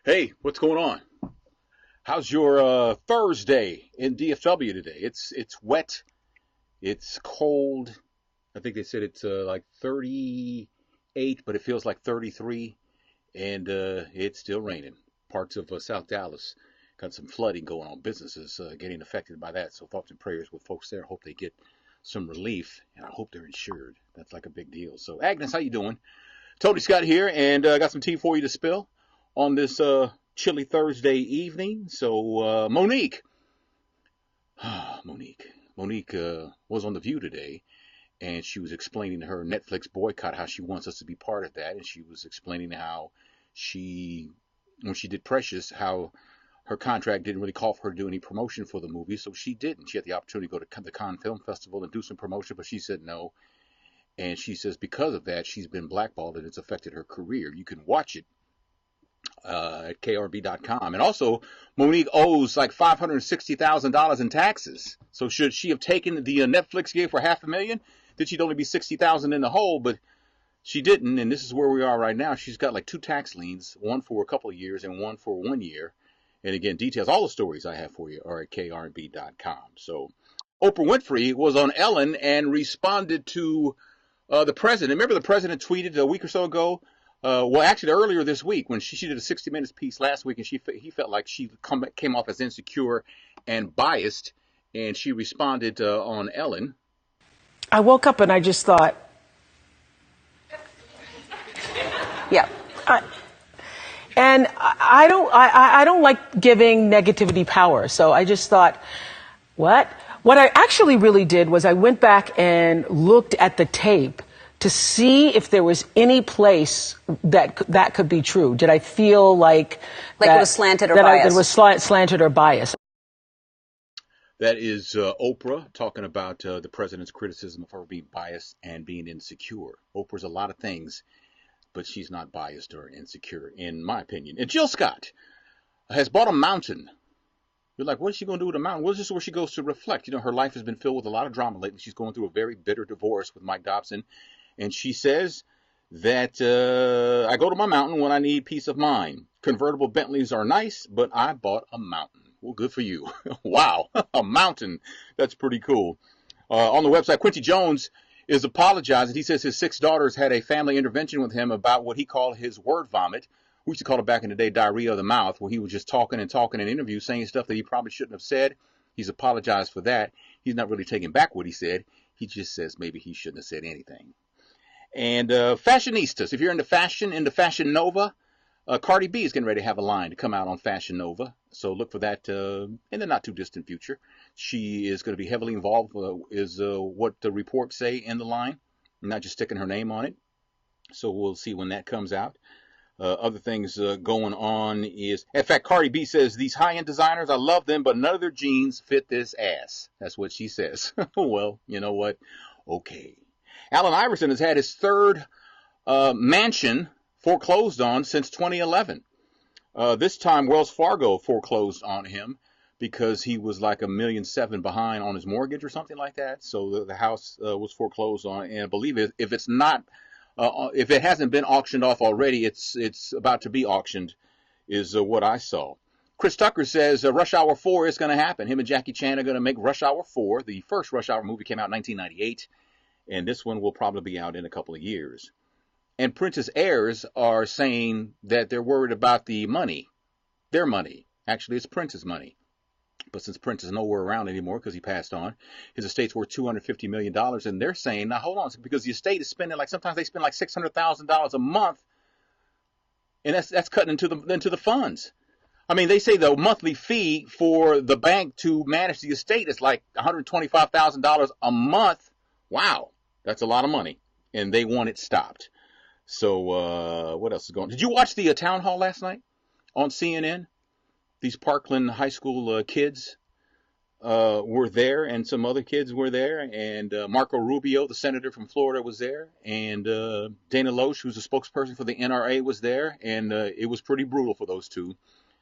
Hey, what's going on? How's your Thursday in DFW today? It's wet, it's cold. I think they said it's like 38, but it feels like 33, and it's still raining. Parts of South Dallas got some flooding going on. Businesses getting affected by that. So thoughts and prayers with folks there. Hope they get some relief, and I hope they're insured. That's like a big deal. So Agnes, how you doing? Tony Scott here, and I got some tea for you to spill on this chilly Thursday evening. So, Monique, Monique was on The View today, and she was explaining her Netflix boycott, how she wants us to be part of that, and she was explaining how she, when she did Precious, how her contract didn't really call for her to do any promotion for the movie, so she didn't. She had the opportunity to go to the Cannes Film Festival and do some promotion, but she said no. And she says because of that, she's been blackballed and it's affected her career. You can watch it at krb.com. And also, Monique owes like $560,000 in taxes. So should she have taken the Netflix gig for $500,000? Then she'd only be $60,000 in the hole, but she didn't. And this is where we are right now. She's got like two tax liens, one for a couple of years and one for 1 year. And again, details, all the stories I have for you are at krb.com. So Oprah Winfrey was on Ellen and responded to the president. Remember the president tweeted a week or so ago, well, actually earlier this week when she did a 60 Minutes piece last week, and he felt like she came off as insecure and biased, and she responded on Ellen. I woke up and I just thought, yeah. I don't like giving negativity power. So I just thought, what? What I actually really did was I went back and looked at the tape to see if there was any place that could be true. Did I feel like it was slanted or biased? It was slanted or biased. That is Oprah talking about the president's criticism of her being biased and being insecure. Oprah's a lot of things, but she's not biased or insecure, in my opinion. And Jill Scott has bought a mountain. You're like, what is she going to do with a mountain? Well, this is where she goes to reflect. You know, her life has been filled with a lot of drama lately. She's going through a very bitter divorce with Mike Dobson. And she says that I go to my mountain when I need peace of mind. Convertible Bentleys are nice, but I bought a mountain. Well, good for you. Wow, a mountain. That's pretty cool. On the website, Quincy Jones is apologizing. He says his 6 daughters had a family intervention with him about what he called his word vomit. We used to call it back in the day diarrhea of the mouth, where he was just talking and talking in interviews, saying stuff that he probably shouldn't have said. He's apologized for that. He's not really taking back what he said. He just says maybe he shouldn't have said anything. And fashionistas, if you're into Fashion Nova, Cardi B is getting ready to have a line to come out on Fashion Nova. So look for that in the not too distant future. She is going to be heavily involved, is what the reports say in the line, not just sticking her name on it. So we'll see when that comes out. Other things going on is, in fact, Cardi B says, these high-end designers, I love them, but none of their jeans fit this ass. That's what she says. Well, you know what? Okay. Allen Iverson has had his third mansion foreclosed on since 2011. This time, Wells Fargo foreclosed on him because he was like $1.7 million behind on his mortgage or something like that. So the house was foreclosed on, and I believe if it's not, if it hasn't been auctioned off already, it's about to be auctioned, is what I saw. Chris Tucker says Rush Hour 4 is going to happen. Him and Jackie Chan are going to make Rush Hour 4. The first Rush Hour movie came out in 1998, and this one will probably be out in a couple of years. And Prince's heirs are saying that they're worried about the money, their money. Actually, it's Prince's money. But since Prince is nowhere around anymore because he passed on, his estate's worth $250 million. And they're saying, now hold on, because the estate is spending sometimes they spend like $600,000 a month. And that's cutting into the funds. I mean, they say the monthly fee for the bank to manage the estate is like $125,000 a month. Wow, that's a lot of money. And they want it stopped. So what else is going on? Did you watch the town hall last night on CNN? These Parkland High School kids were there, and some other kids were there, and Marco Rubio, the senator from Florida, was there, and Dana Loesch, who's a spokesperson for the NRA, was there, and it was pretty brutal for those two.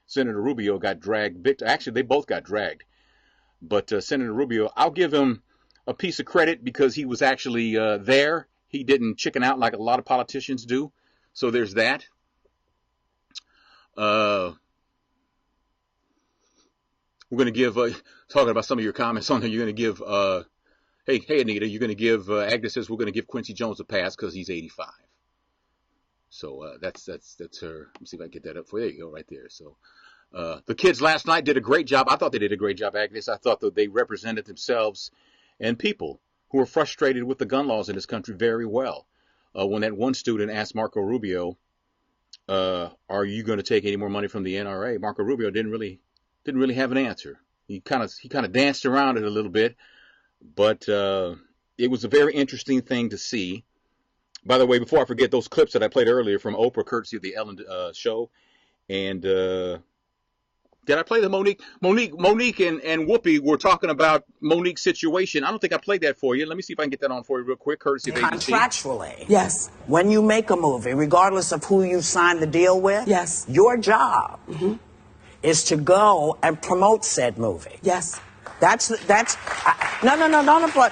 Senator Rubio got dragged. Actually, they both got dragged. But Senator Rubio, I'll give him a piece of credit because he was actually there. He didn't chicken out like a lot of politicians do. So there's that. Uh, we're going to give, talking about some of your comments on there, you're going to give, hey, Anita, you're going to give, Agnes says we're going to give Quincy Jones a pass because he's 85. So that's her. Let me see if I can get that up for you. There you go, right there. So the kids last night did a great job. I thought they did a great job, Agnes. I thought that they represented themselves and people who are frustrated with the gun laws in this country very well. When that one student asked Marco Rubio, "Are you going to take any more money from the NRA?" Marco Rubio didn't really have an answer. He kind of danced around it a little bit, but it was a very interesting thing to see. By the way, before I forget, those clips that I played earlier from Oprah, courtesy of the Ellen show, and did I play the Monique? Monique and Whoopi were talking about Monique's situation. I don't think I played that for you. Let me see if I can get that on for you real quick, courtesy of ABC. Contractually, yes. When you make a movie, regardless of who you sign the deal with, yes, your job is to go and promote said movie. Yes. That's no.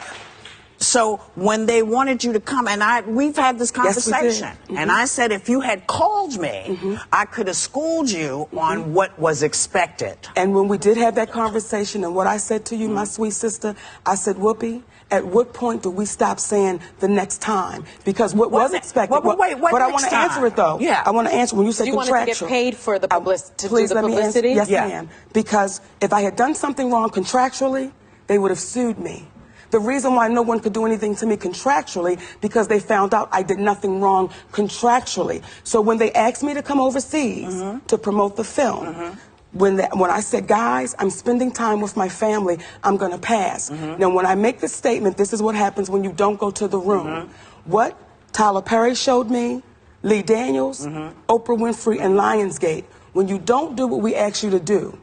So when they wanted you to come, and we've had this conversation, and I said if you had called me, I could have schooled you on what was expected. And when we did have that conversation, and what I said to you, my sweet sister, I said, Whoopi, at what point do we stop saying the next time? Because what was expected. Wait, but I want to answer it though. Yeah. I want to answer when you say do you contractual. Want to get paid for the publicity? Please let me answer. Yes, yeah. ma'am. Because if I had done something wrong contractually, they would have sued me. The reason why no one could do anything to me contractually, because they found out I did nothing wrong contractually. So when they asked me to come overseas to promote the film, when I said, guys, I'm spending time with my family, I'm going to pass. Now, when I make this statement, this is what happens when you don't go to the room. What Tyler Perry showed me, Lee Daniels, Oprah Winfrey, and Lionsgate, when you don't do what we ask you to do,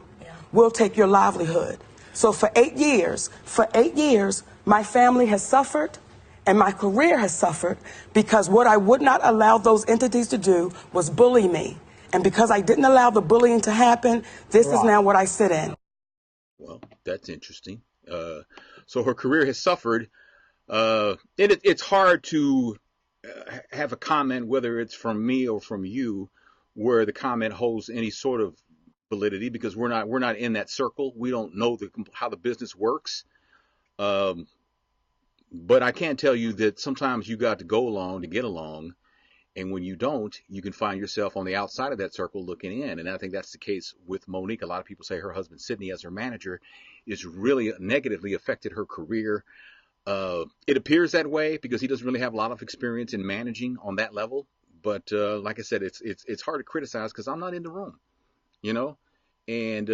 we'll take your livelihood. So for 8 years, my family has suffered and my career has suffered because what I would not allow those entities to do was bully me. And because I didn't allow the bullying to happen, this is now what I sit in. Well, that's interesting. So her career has suffered. It's hard to have a comment, whether it's from me or from you, where the comment holds any sort of validity because we're not in that circle. We don't know how the business works. But I can tell you that sometimes you got to go along to get along. And when you don't, you can find yourself on the outside of that circle looking in. And I think that's the case with Monique. A lot of people say her husband, Sidney, as her manager, is really negatively affected her career. It appears that way because he doesn't really have a lot of experience in managing on that level. But like I said, it's hard to criticize because I'm not in the room, you know. And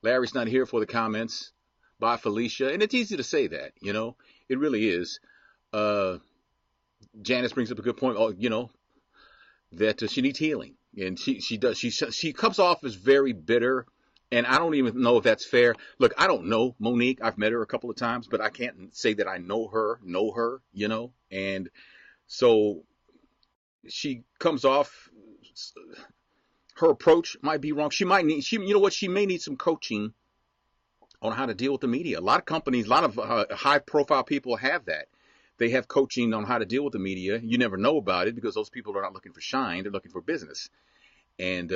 Larry's not here for the comments. By Felicia. And it's easy to say that, you know. It really is. Janice brings up a good point, that she needs healing. And she does. She comes off as very bitter. And I don't even know if that's fair. Look, I don't know Monique. I've met her a couple of times, but I can't say that I know her, you know. And so she comes off, her approach might be wrong. She may need some coaching on how to deal with the media. A lot of companies, a lot of high-profile people have that. They have coaching on how to deal with the media. You never know about it because those people are not looking for shine. They're looking for business. And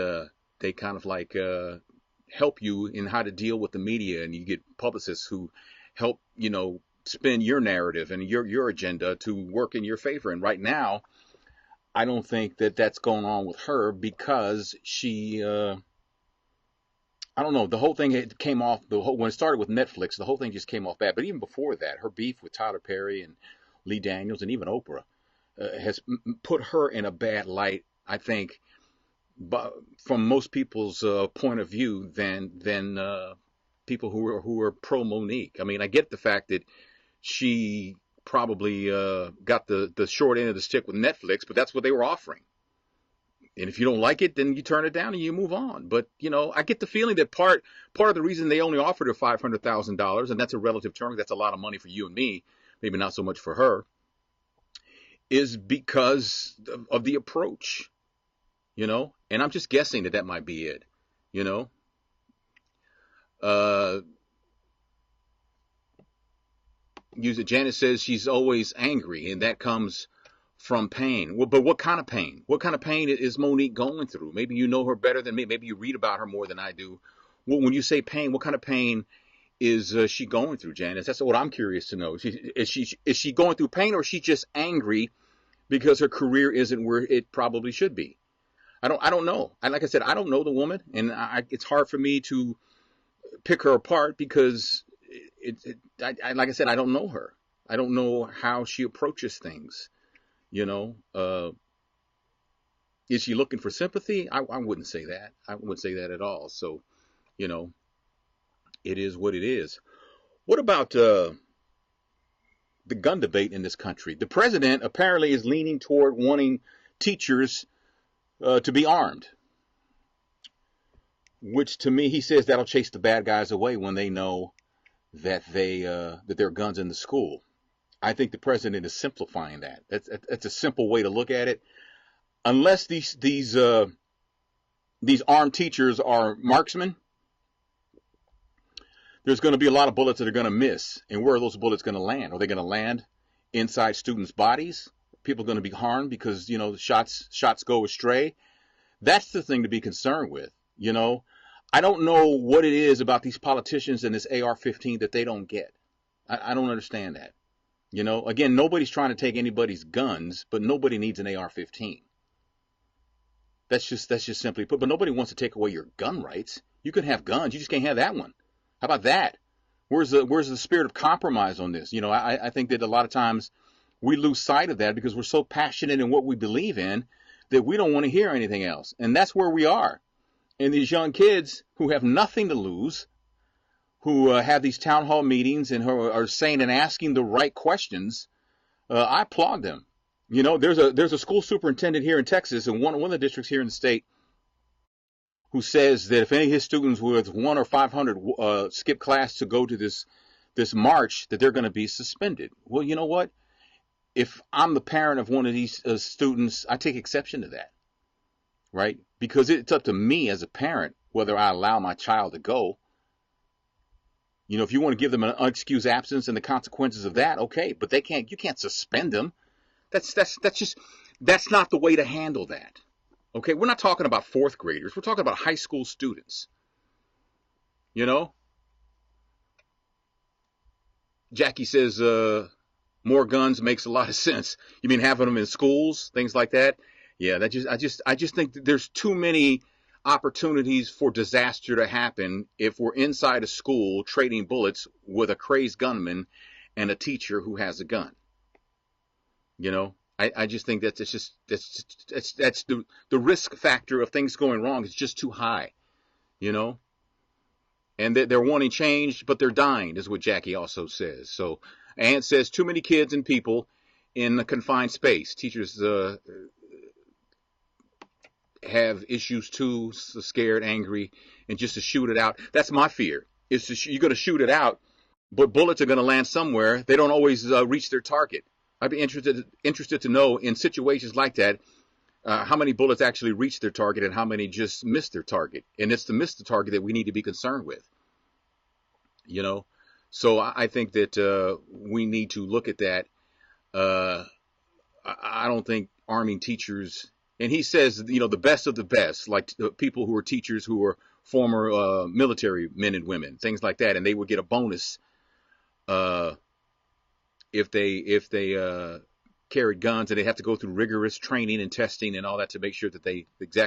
they kind of like help you in how to deal with the media. And you get publicists who help, spin your narrative and your agenda to work in your favor. And right now, I don't think that that's going on with her because she... I don't know. The whole thing came off. When it started with Netflix, the whole thing just came off bad. But even before that, her beef with Tyler Perry and Lee Daniels and even Oprah has put her in a bad light, I think, from most people's point of view than people who are pro Monique. I mean, I get the fact that she probably got the short end of the stick with Netflix, but that's what they were offering. And if you don't like it, then you turn it down and you move on. But, I get the feeling that part of the reason they only offered her $500,000, and that's a relative term, that's a lot of money for you and me, maybe not so much for her, is because of the approach, And I'm just guessing that might be it, Janice says she's always angry, and that comes from pain. Well, but what kind of pain? What kind of pain is Monique going through? Maybe you know her better than me. Maybe you read about her more than I do. Well, when you say pain, what kind of pain is she going through, Janice? That's what I'm curious to know. Is she going through pain, or is she just angry because her career isn't where it probably should be? I don't know. Like I said, I don't know the woman, and it's hard for me to pick her apart because like I said, I don't know her. I don't know how she approaches things. You know, is she looking for sympathy? I wouldn't say that. I wouldn't say that at all. So, you know, it is what it is. What about the gun debate in this country? The president apparently is leaning toward wanting teachers to be armed, which to me, he says that'll chase the bad guys away when they know that that there are guns in the school. I think the president is simplifying that. That's a simple way to look at it. Unless these armed teachers are marksmen, there's going to be a lot of bullets that are going to miss. And where are those bullets going to land? Are they going to land inside students' bodies? People are going to be harmed because, you know, shots go astray. That's the thing to be concerned with. You know, I don't know what it is about these politicians and this AR-15 that they don't get. I don't understand that. You know, again, nobody's trying to take anybody's guns, but nobody needs an AR-15. That's just simply put. But nobody wants to take away your gun rights. You can have guns, you just can't have that one. How about that? Where's the spirit of compromise on this? You know, I think that a lot of times we lose sight of that because we're so passionate in what we believe in that we don't want to hear anything else. And that's where we are. And these young kids who have nothing to lose, who have these town hall meetings and who are saying and asking the right questions, I applaud them. You know, there's a school superintendent here in Texas and one of the districts here in the state who says that if any of his students with 1 or 500 skip class to go to this march, that they're going to be suspended. Well, you know what? If I'm the parent of one of these students, I take exception to that, right? Because it's up to me as a parent whether I allow my child to go. You know, if you want to give them an unexcused absence and the consequences of that, okay, but you can't suspend them. That's not the way to handle that. Okay, we're not talking about fourth graders. We're talking about high school students. You know? Jackie says more guns makes a lot of sense. You mean having them in schools, things like that? Yeah, I just think that there's too many opportunities for disaster to happen if we're inside a school trading bullets with a crazed gunman and a teacher who has a gun. You know, I just think that's the risk factor of things going wrong is just too high, you know. And they're wanting change, but they're dying, is what Jackie also says. So, Aunt says too many kids and people in a confined space. Teachers have issues too, so scared, angry, and just to shoot it out. That's my fear. You're going to shoot it out, but bullets are going to land somewhere. They don't always reach their target. I'd be interested to know in situations like that, how many bullets actually reach their target and how many just miss their target. And it's the miss the target that we need to be concerned with. You know, so I think that we need to look at that. I don't think arming teachers, and he says, you know, the best of the best, like people who are teachers who are former military men and women, things like that, and they would get a bonus if they carried guns, and they have to go through rigorous training and testing and all that to make sure that they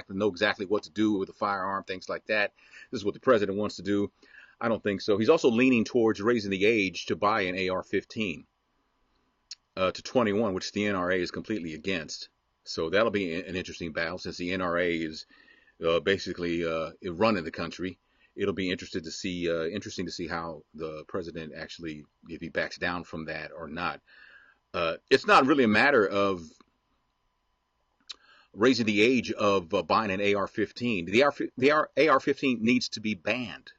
know exactly what to do with a firearm, things like that. This is what the president wants to do. I don't think so. He's also leaning towards raising the age to buy an AR-15 to 21, which the NRA is completely against. So that'll be an interesting battle since the NRA is basically running the country. It'll be interesting to see how the president actually, if he backs down from that or not. It's not really a matter of raising the age of buying an AR-15. The AR-15 needs to be banned.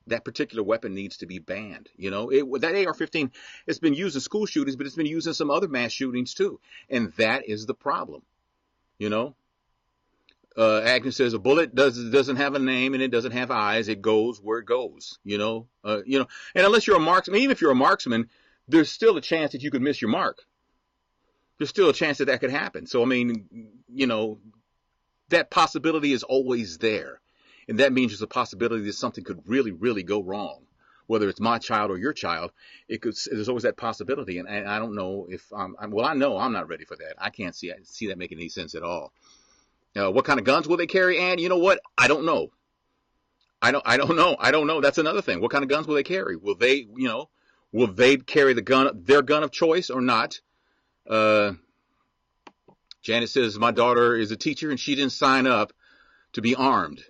That particular weapon needs to be banned. You know, that AR-15 has been used in school shootings, but it's been used in some other mass shootings too. And that is the problem. You know, Agnes says a bullet doesn't have a name and it doesn't have eyes. It goes where it goes. You know, and unless you're a marksman, even if you're a marksman, there's still a chance that you could miss your mark. there's still a chance that that could happen. So, I mean, that possibility is always there. And that means there's a possibility that something could really, really go wrong. Whether it's my child or your child, there's always that possibility. And I don't know if I know I'm not ready for that. I can't see that making any sense at all. What kind of guns will they carry? And you know what? I don't know. I don't know. I don't know. That's another thing. What kind of guns will they carry? Will they carry their gun of choice or not? Janet says, my daughter is a teacher and she didn't sign up to be armed.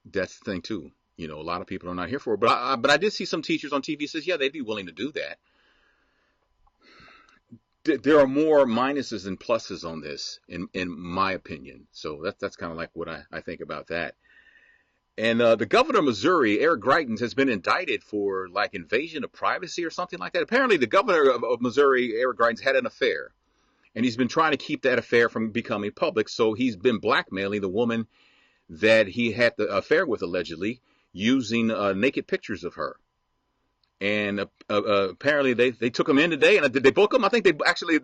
That's the thing too. A lot of people are not here for it. But I did see some teachers on TV says, yeah, they'd be willing to do that. There are more minuses than pluses on this, in my opinion. So that's kind of like what I think about that. And the governor of Missouri, Eric Greitens, has been indicted for like invasion of privacy or something like that. Apparently, the governor of Missouri, Eric Greitens, had an affair. And he's been trying to keep that affair from becoming public. So he's been blackmailing the woman that he had the affair with, allegedly, using naked pictures of her. And apparently they took him in today. And did they book him? I think they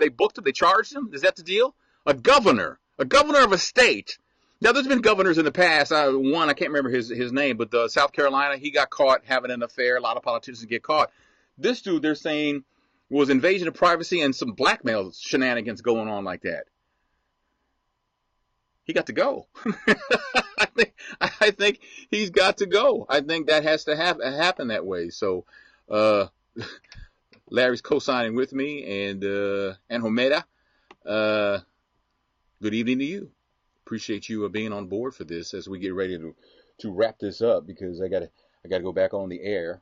booked him. They charged him. Is that the deal? A governor of a state. Now, there's been governors in the past. One, I can't remember his name, but South Carolina, he got caught having an affair. A lot of politicians get caught. This dude, they're saying, was invasion of privacy and some blackmail shenanigans going on like that. He got to go. I think he's got to go. I think that has to happen that way. So, Larry's co-signing with me, and Homeda, good evening to you. Appreciate you being on board for this as we get ready to wrap this up, because I gotta go back on the air.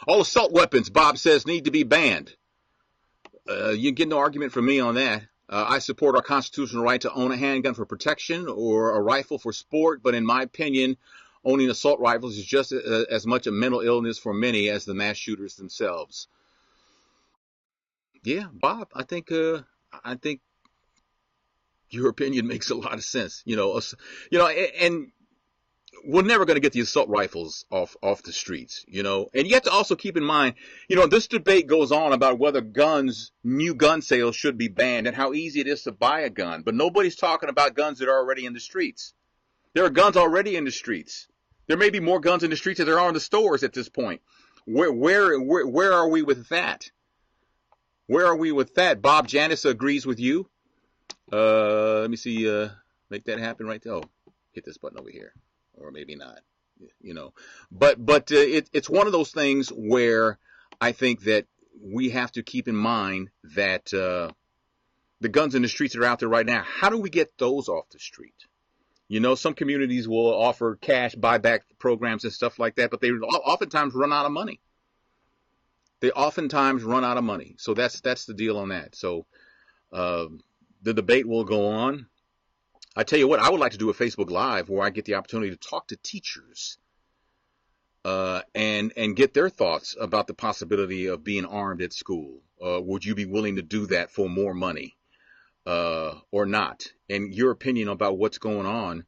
All assault weapons, Bob says, need to be banned. You get no argument from me on that. I support our constitutional right to own a handgun for protection or a rifle for sport, but in my opinion, owning assault rifles is just as much a mental illness for many as the mass shooters themselves. Yeah, Bob, I think your opinion makes a lot of sense. And we're never going to get the assault rifles off the streets, And you have to also keep in mind, this debate goes on about whether new gun sales should be banned and how easy it is to buy a gun. But nobody's talking about guns that are already in the streets. There are guns already in the streets. There may be more guns in the streets than there are in the stores at this point. Where are we with that? Where are we with that? Bob Janice agrees with you. Let me see. Make that happen right there. Oh, hit this button over here. Or maybe not, but it's one of those things where I think that we have to keep in mind that the guns in the streets that are out there right now, how do we get those off the street? Some communities will offer cash buyback programs and stuff like that, but they oftentimes run out of money. So that's the deal on that. So the debate will go on. I tell you what, I would like to do a Facebook Live where I get the opportunity to talk to teachers and get their thoughts about the possibility of being armed at school. Would you be willing to do that for more money or not? And your opinion about what's going on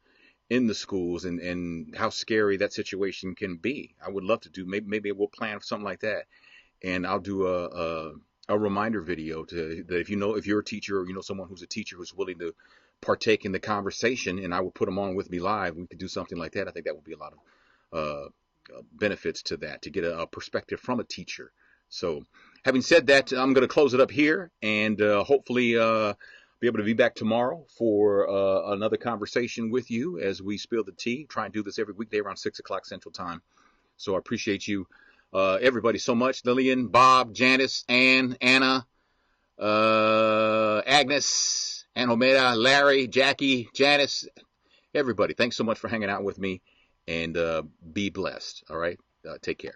in the schools and how scary that situation can be. I would love to do. Maybe we'll plan something like that, and I'll do a reminder video that if you're a teacher or someone who's a teacher who's willing to partake in the conversation, and I would put them on with me live. We could do something like that. I think that would be a lot of benefits to that, to get a perspective from a teacher. So having said that, I'm going to close it up here, and hopefully be able to be back tomorrow for another conversation with you as we spill the tea. Try and do this every weekday around 6 o'clock Central Time. So I appreciate you, everybody, so much. Lillian, Bob, Janice, Ann, Anna, Agnes, and Homeda, Larry, Jackie, Janice, everybody. Thanks so much for hanging out with me, and be blessed. All right. Take care.